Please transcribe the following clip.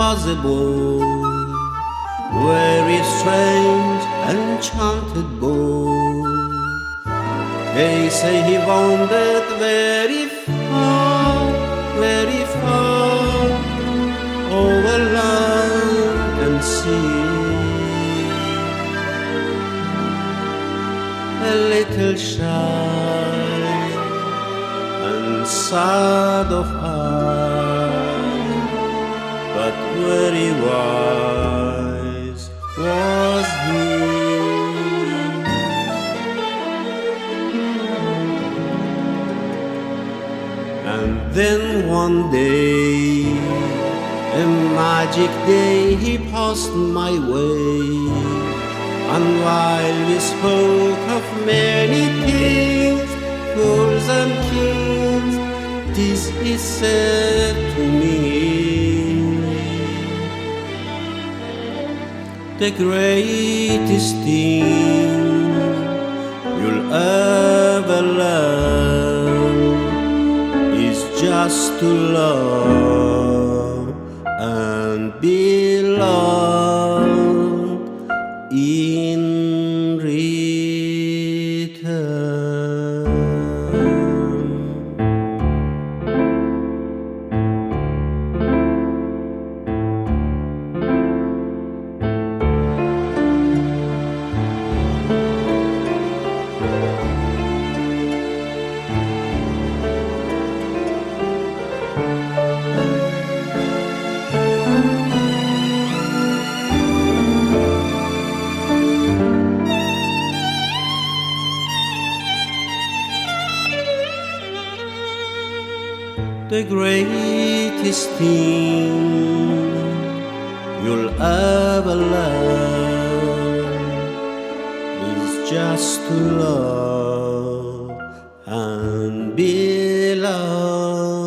was a boy, very strange, enchanted boy. They say he wandered very far, over land and sea. A little shy and sad of eye, but very wise was he. And then one day, a magic day, he passed my way. And while we spoke of many things, fools and kings, this he said to me: the greatest thing you'll ever learn is just to love and be loved in return. The greatest thing you'll ever learn is just to love and be loved.